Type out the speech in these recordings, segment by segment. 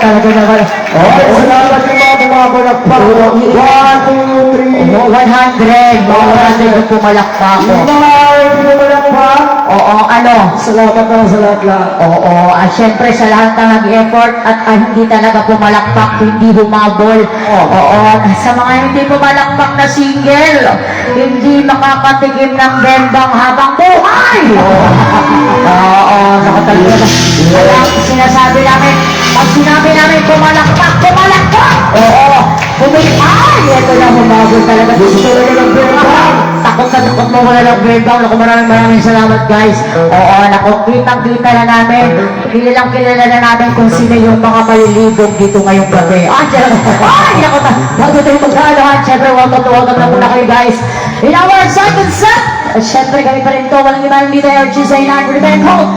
talaga naman. Salamat yung mga bumabalakpak. 1, 2, 3. 100. 100 yung pumalakpak ko. Bumabalakpak. Oo, ano? Salamat na sa lahat. Oo, syempre sa lahat ng nag-effort at hindi talaga pumalakpak, hindi humabol. Oo, sa mga hindi pumalakpak na single, hindi makakatikim ng bembang habang buhay. Oo, nakatalaga na. Kaya sinasabi namin, pag sinabi namin pumalakpak, pumalakpak! Oo, ay, ito na humabol talaga. Gusto talaga ng bembang. Takot na takot mo wala ng bembang. Naku, maraming salamat guys. Oo, naku, kitang-kita na namin. Kilala na namin kung sino yung mga malilibog dito ngayong gabi. Ay, naku, bago tayo magkalahan, syempre, welcome na muna kayo guys. In our second set, at syempre kami pa rin to, walang iba dito, RG sa inang prevent ko.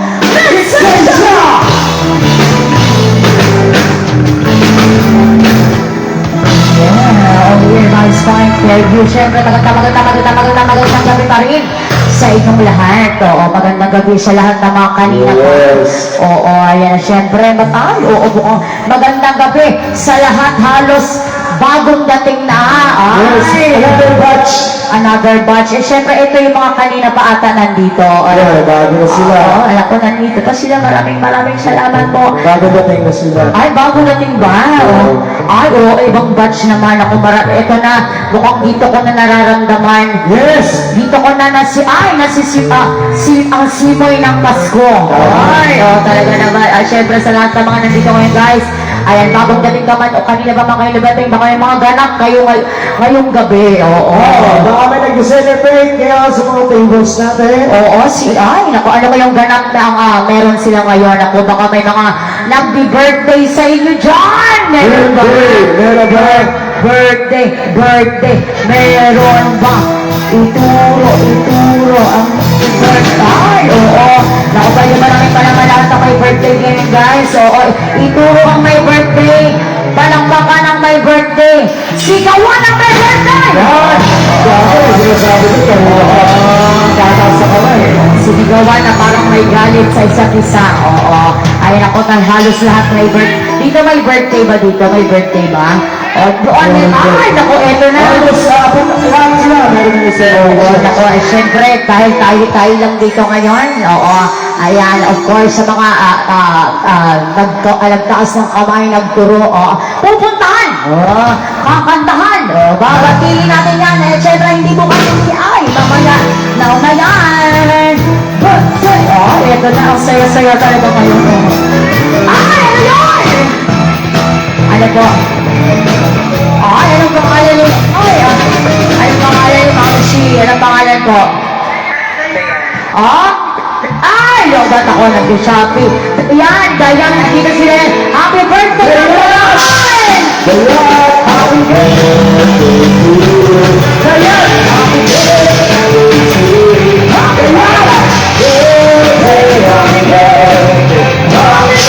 Yeah, over here, nice point, Fairview. Syempre, magandang gabi pa rin sa inyong lahat. Oo, magandang gabi sa lahat ng mga kanina ko. Yes. Oo, ayan, syempre, magandang gabi sa lahat, halos bagong dating na. Yes, another batch. Another batch. Eh, syempre, ito yung mga kanina pa ata nandito. Yeah, bago na sila. Oo, alam ko nandito pa sila. Maraming salamat po. Bago dating na sila. Ay, bago nating ba? Oh. Ay, oo, ibang batch naman ako. Ito na, mukhang dito ko na nararamdaman. Yes! Dito ko na ang simoy ng Pasko. Ay, oh, talaga naman. Syempre sa lahat ng mga nandito ngayon, guys. Ayan, bagong dating ka man, o kanina ba mga kayo nabating, baka yung mga ganap kayo ngayong gabi. Oo. Baka may nag-celebrate kaya sa mga tables natin. Oo, naku, ano ba yung ganap na ang meron sila ngayon? Naku, baka may mga nagbi-birthday sa inyo dyan! Meron ba? Meron ba? Birthday, meron ba? Ituro ang birthday. Oo, naku, pwede maraming palamalata na may birthday ngayon, guys. Oo, ituro ang may birthday. Palakpakan ang may birthday. Sigawan ang may birthday! Yan! Yan! Sinasabi nito. Tatas sa kamay. Sinigawan na parang may galit sa isa't isa. Oo. Ayun ako, halos lahat may birthday. Dito may birthday ba dito? May birthday ba? O, doon may, ay, naku, eto na. Halos lahat sila. Meron na isa. Oo, naku, syempre, dahil tayo lang dito ngayon. Oo. Ayan, of course, sa mga nagtaas ng kamay, nagturo, pupuntahan, kakantahan, babatiin natin yan, syempre, hindi mo kasi, ay, mamaya, yan, ito na, ang saya-saya talaga ngayon, ay, ano yun? Ano po? Ay, anong pangalan ni, anong pangalan ni Ma'am Shi, anong pangalan po? Ay, lobat ako nag-shopping. Yan, Dayan, nakita sila. Happy birthday, Dayan! Dayan! Happy birthday to you. Dayan! Happy birthday to you. Happy birthday, happy birthday, happy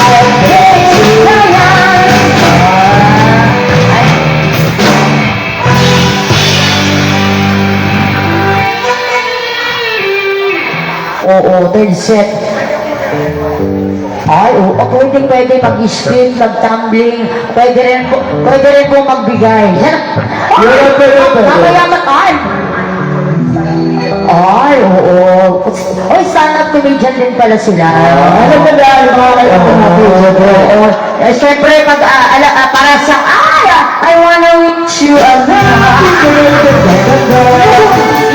birthday, Dayan! Oo, third set. Ay, oo, pwede mag-spin, mag-tumbling, pwede rin po magbigay. Ay, oo. Oy, stand-up comedian din pala sila. Ano ba dahil mga kayo Oo. Siyempre, para sa, I wanna wish you a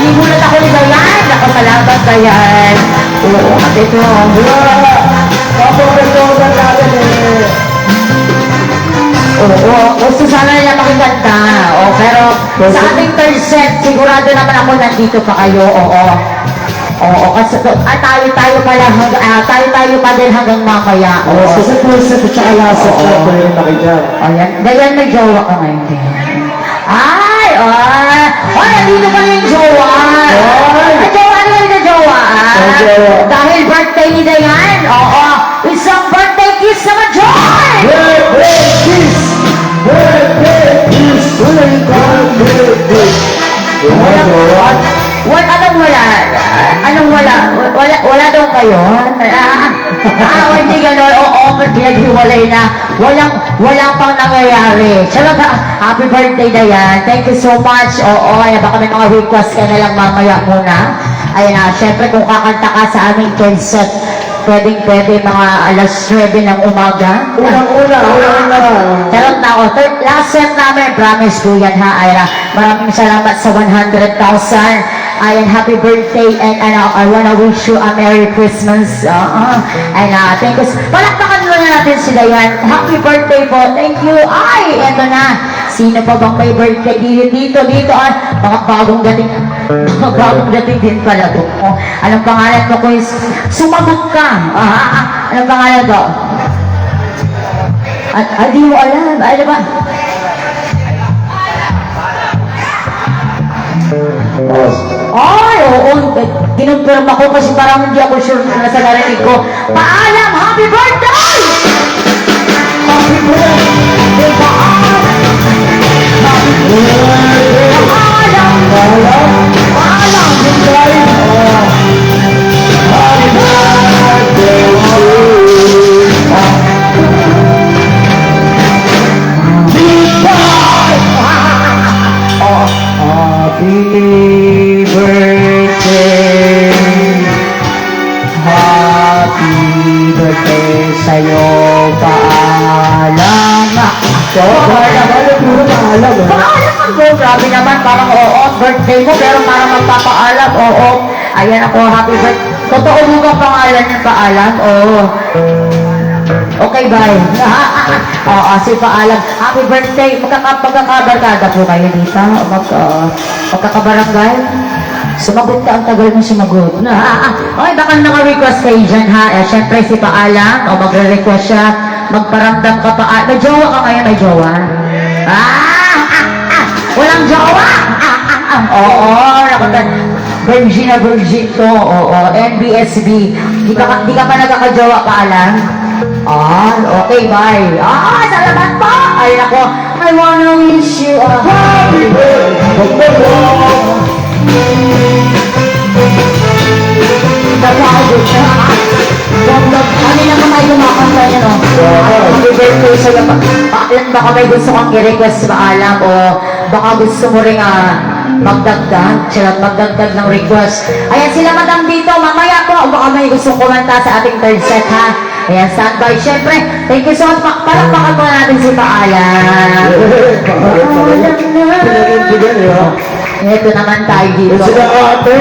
Inulat ako ni Dayan. Nakasalamat, Dayan. Oo, at ito. Kapag-resolve natin Oo, gusto sana nila makikanta. Pero sa ating third set, sigurado naman ako nandito pa kayo. Oo, kasi tayo pa din hanggang mamaya. Kasi first set at saka last set na ito yung nakidyan. Ayan, Dayan, may jowa ka ngayon. Ay, nandito pa rin yung jowa. Ay, jowa, ano yung jowa? Dahil birthday ni Dayan, isang birthday kiss naman, Joy! Birthday kiss! Birthday kiss! Anong wala? Wala daw kayo? Hindi gano'n. Pinaghiwalay na. Wala pang nangyayari. Talaga, happy birthday, Dayan. Thank you so much. Ayan, baka may mga request ka na lang mamaya muna. Ayan na, syempre kung kakanta ka sa aming concert, pwede mga alas 9 ng umaga. Unang-una. Charot na ako. Last set namin, promise ko yan ha, Ira. Maraming salamat sa 100,000. Ayan, happy birthday and I wanna wish you a Merry Christmas. Thank you. Palakpakan muna natin si Dayan. Happy birthday po. Thank you. Ay, eto na. Sino pa bang may birthday dito? Mga bagong dating. Mga bagong dating din pala to. Anong pangalan mo, Kuya? Sumagot ka. Anong pangalan ko? Di mo alam. Ano ba? Ay, oo. Kinumpirma ko kasi parang hindi ako sure na sa narinig ko. Paalam! Happy birthday! Happy birthday! Paalam! Happy birthday! Paalam! Paalam! Happy birthday to you. Happy birthday. Happy birthday sa'yo, paalam. Paalam. Paalam. Paalam ako. Grabe naman, parang oo, birthday mo, pero parang magpapaalam, oo. Ayan ako, happy birthday. Totoo mo ba pangalan ng paalam? Oo. Okay, bye. Oo, si paalam. Happy birthday. Magkakabarkada po kayo dito. Magkakabarangay. Sumagot ka, ang tagal mo sumagot. Okay, baka naka-request kayo dyan, ha? Siyempre, si paalam, o magre-request siya, magparamdam ka pa. May jowa ka ngayon, may jowa? Walang jowa! Oo, virgin na virgin to. Oo, NBSB. Di ka pa nagkakajowa, paalam? Okay, bye. Salamat po! Ay, ako, I wanna wish you a happy birthday. Napagod siya. Kanina ka may kumakanta niya, no? Happy birthday sa'yo. Paalam, baka may gusto kang i-request sa paalam o baka gusto mo rin magdagdag ng request. Ayan sila madam dito. Mamaya po, baka may gusto kumanta sa ating third set, ha? Ayan, standby. Siyempre, thank you so much. Palakpakan po natin si paalam. Ito naman tayo dito. Sila ate.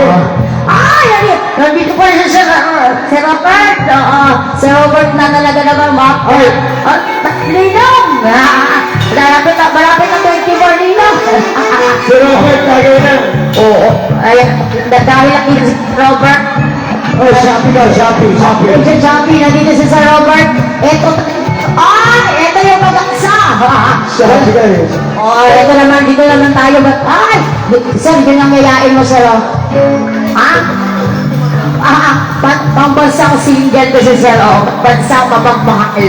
Nandito po siya si Robert. Si Robert na talaga naman, Linong! Malapit na 24 Linong. Si Robert tayo na. Oo. Ayan, dahil lang si Robert. Shopee. Shopee, nandito si Sir Robert. Ito yung mag-aksa. Shopee ka eh. Ito naman, dito naman tayo. Sir, yun ang yayain mo, sir. Pambansang single to si Sir, bansang mapagmahal,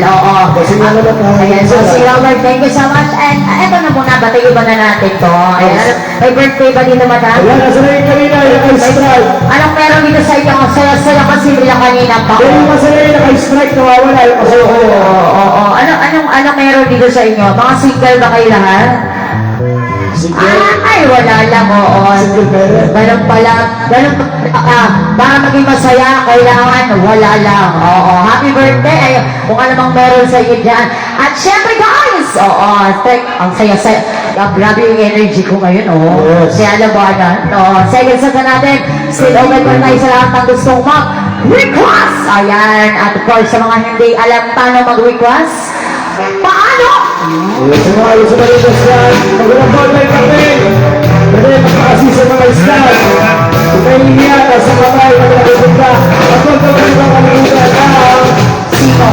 Kasi nga naman Ayan, so si Robert, thank you so much. And eto na muna, batayo ba na natin to? Ayan, may birthday ba dito, madam? Wala, nasa na yung kanina, yung naka-strike. Anong meron dito sa inyo? Ang saya-saya kasi nila kanina pa. Yung masaya yung naka-strike, nawawala yung masaya ko. Oo. Anong meron dito sa inyo? Mga single ba kayo lahat? Ay, wala lang, oo. Single parent. Ganun pala, para maging masaya, kailangan wala lang. Oo, happy birthday. Ay, kung ano bang meron sa iyo dyan. At syempre guys, ang saya-saya. Grabe yung energy ko ngayon, Yes. Kaya labanan. Second set na natin, still open pa tayo sa lahat ng gustong mag-request. Ayan, at of course, sa mga hindi alam paano mag-request, paano? Sa mga gusto na rin stand, magandang online kami. Pwede magpakasi sa mga stand. Kung kayo hihiyata sa kamay, magandang ka. At kung kayo mga kalimutan Sino?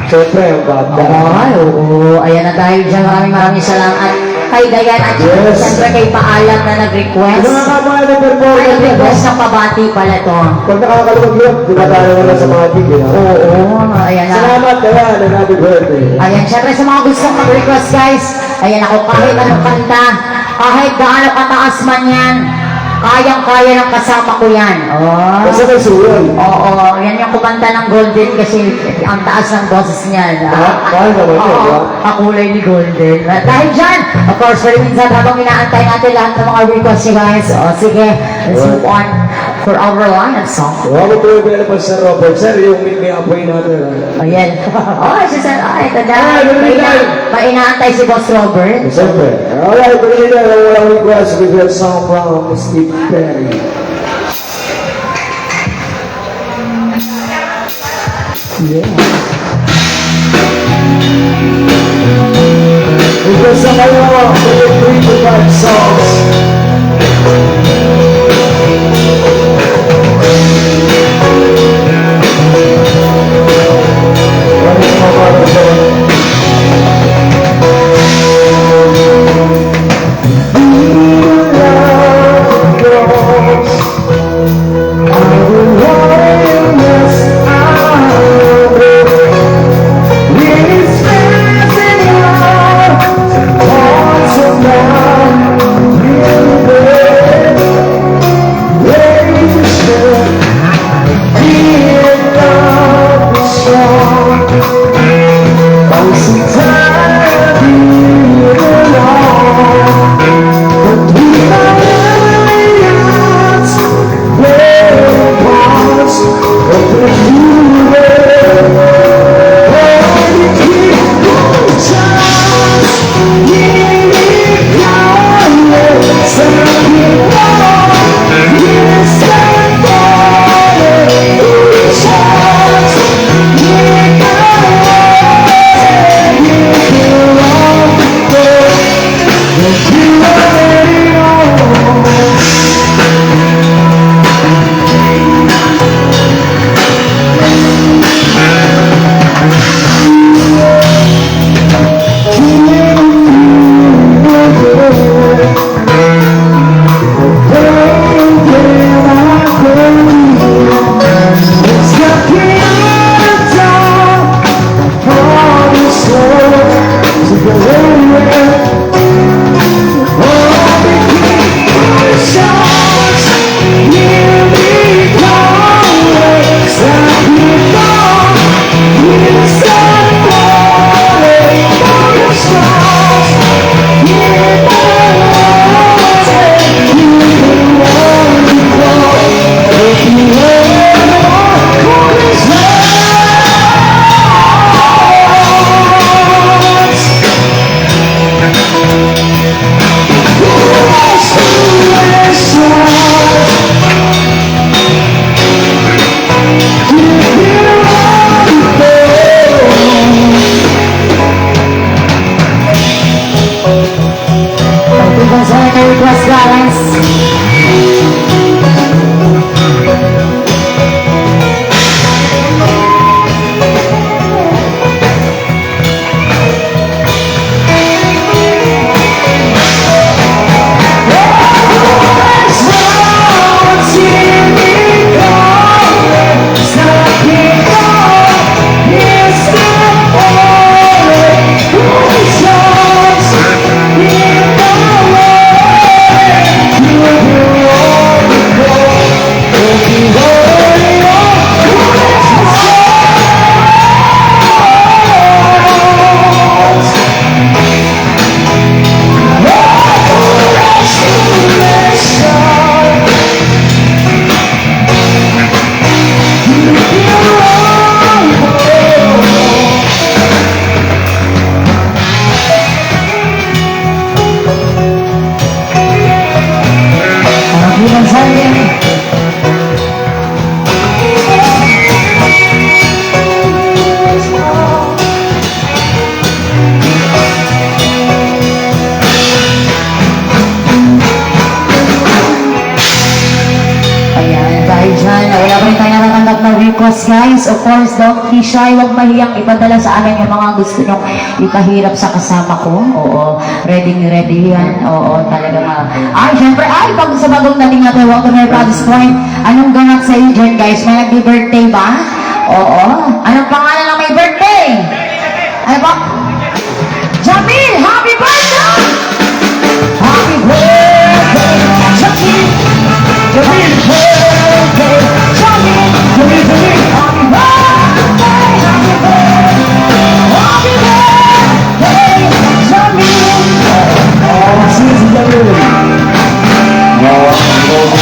Siyempre, ang bata. Ay, oo. Ayan na tayo dyan. Maraming salamat kay Dayan at Yes. siyempre kay Paalam na nag-request. Yung mga kamay ng Ay, performance. nag-request ng pabati pala to. Pag nakakalugag yun, dinadala mo lang sa mga gig. Oo, ayan na. Salamat, Dayan, and happy birthday. Ayan, syempre sa mga gustong mag-request guys, ayan ako, kahit anong kanta, kahit gaano kataas man yan, kayang-kaya ng kasama ko yan. Kasi may suyon. Oo, yan yung kumanta ng Golden kasi ang taas ng boses niya. Mahal naman yun, Oo, ha? kakulay ni Golden. At dahil dyan, of course, pero minsan habang inaantay natin lahat ng mga requests niyo guys, sige, let's move on for our line of song. Huwag mo po yung sa Robert. Sir, yung may apoy natin. Ayan. Si Sir, ito na. Ay, May inaantay si Boss Robert. Siyempre. Alright, pwede na walang request with your song from Steve Perry. Yeah. Request sa kayo, with 3 to 5 songs. What is my mother? You love request guys. Request guys, of course, don't be shy, huwag mahiyang ipadala sa amin yung mga gusto nyong ipahirap sa kasama ko. Oo, ready yan. Oo, talaga ay, syempre, pag sa bagong dating natin, welcome here at this point. Anong ganap sa iyo dyan guys? May nag-birthday ba? Oo. Anong pangalan ng may birthday? Ano ba? Jamil, happy birthday! Happy birthday, Jamil! Jamil, birthday, Jamil! Jamil, Jamil, happy birthday, happy birthday, happy birthday, Jamil! Si Jamil.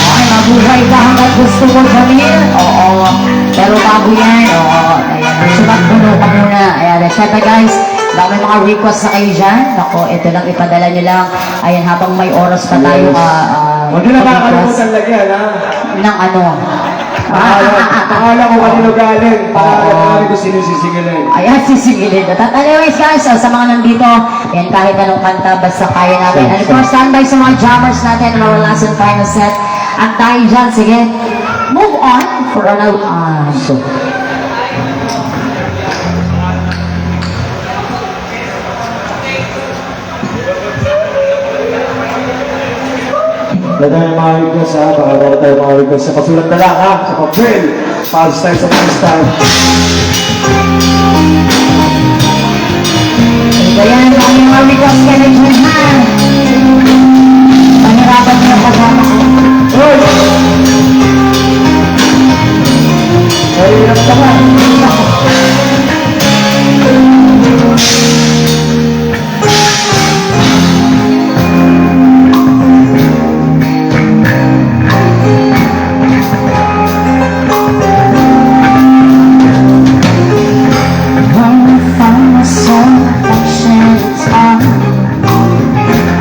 Ay, mabuhay ka hanggang gusto mo, Jamil. Oo. Pero bago yan, ayan. Sumat puno ka muna. Ayan, syempre guys, baka may mga request na kayo dyan. Ako, ito lang, ipadala nyo lang. Ayan, habang may oras pa tayo. Huwag nyo na makakalimutan lagyan, ha? Ng ano? Pakala ko kanino galing. Para ko sino sisingilin. Ayan, sisingilin. At anyways guys, sa mga nandito, yan kahit anong kanta, basta kaya natin. And of course, standby sa mga jammers natin, mga last and final set. At tayo dyan, sige, move on for another Lahat tayo mga request ha, baka meron tayo mga request sa pasulat na lang ha, sa papel, para tayo sa freestyle. Ito yan, ang mga request ka na dyan ha. Panirapan niyo ang kasama ko. Hoy! Ay, hirap ka ba?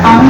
Ang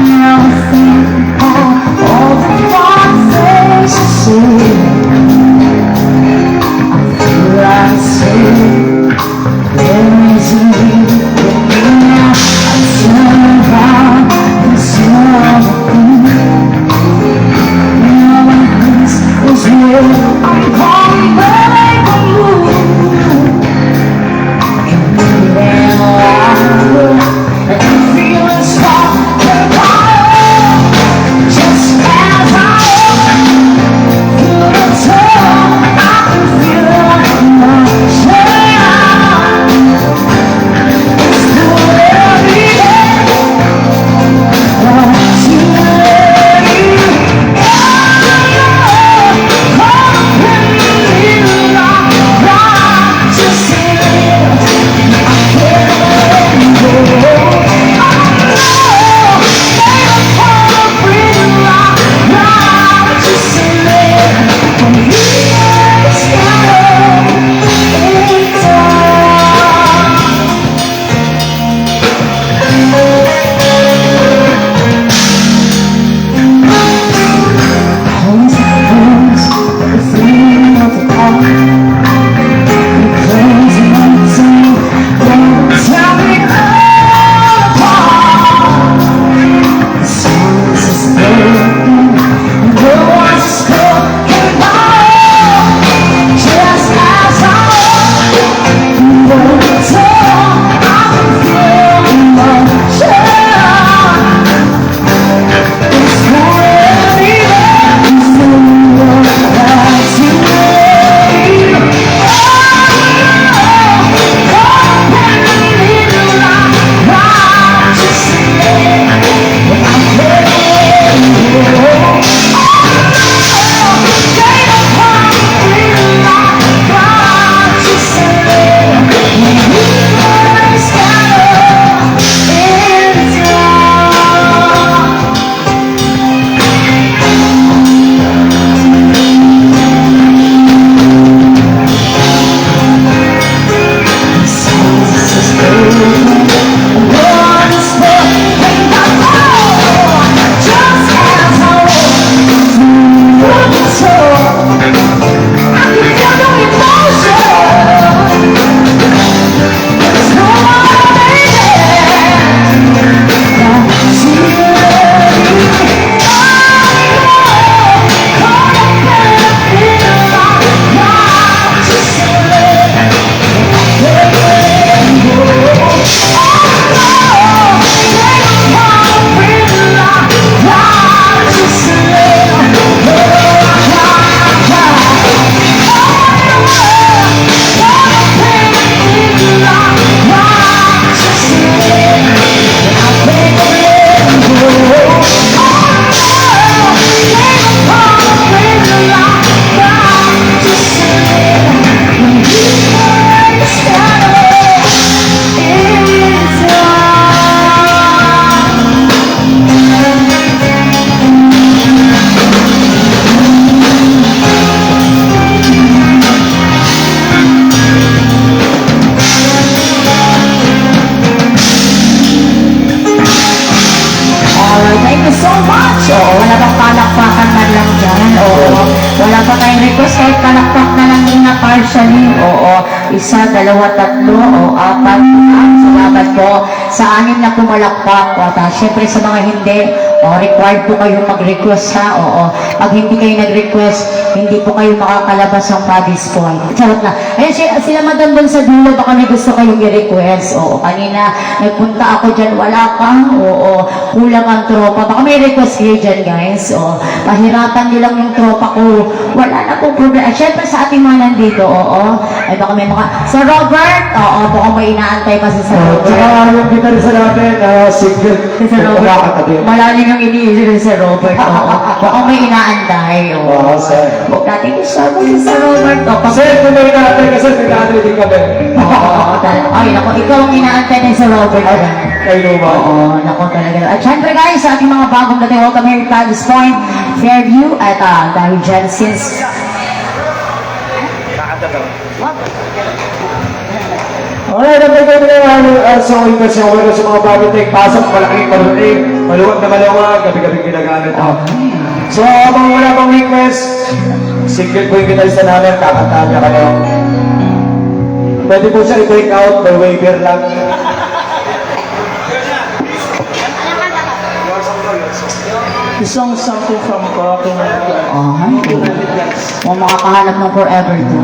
lang dyan. Oo. Wala pa tayong request kahit palakpak na lang din na partially. Oo. Isa, dalawa, tatlo, o apat. Salamat po sa anim na pumalakpak. At syempre sa mga hindi, required po kayong mag-request ha. Oo. Pag hindi kayo nag-request, hindi po kayo makakalabas ng Paddy's Point. Charot na. Ayan, sila Madam Bon sa dulo, baka may gusto kayong i-request. Oo. Kanina, nagpunta ako dyan, wala kang. Oo. Kulang ang tropa. Baka may request kayo dyan, guys. Oo. Pahirapan nilang yung tropa ko. Wala na po problema. Syempre sa ating mga nandito, oo. Ay baka may mga... Sir Robert, oo, baka may inaantay pa si Sir Robert. Tsaka yung gitarista natin, single. Si Sir Robert, malalim yung iniisip ni Sir Robert, oo. Baka may inaantay, oo. Oo, sir. Huwag natin isama si Sir Robert, oo. Sir, kung may natin kasi nag-aantay din kami. Oo, ay, naku, ikaw ang inaantay ni Sir Robert. Kayo ba? Oo, naku talaga. At syempre guys, sa ating mga bagong dating, welcome here at Paddy's Point, Fairview, at dahil dyan, since... Alright, ang pagkakas na sa request yung sa mga bagong take, pasok, malaking malulig, maluwag na maluwag, gabi-gabi ginagamit. So, habang wala pang request, single po yung gitarista namin, kakantahan niya kayo. Pwede po siya i-break out, may waiver lang. Isang sample from Coracle. Ay, kung makakahanap ng forever to.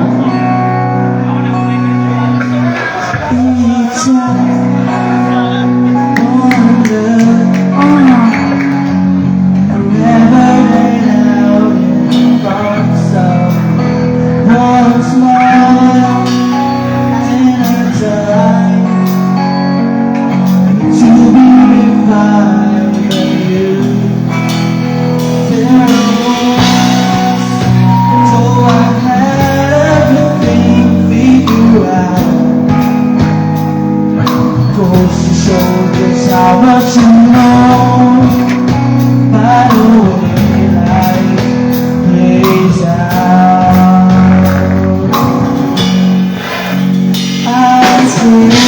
How much you know by the way life plays out. I see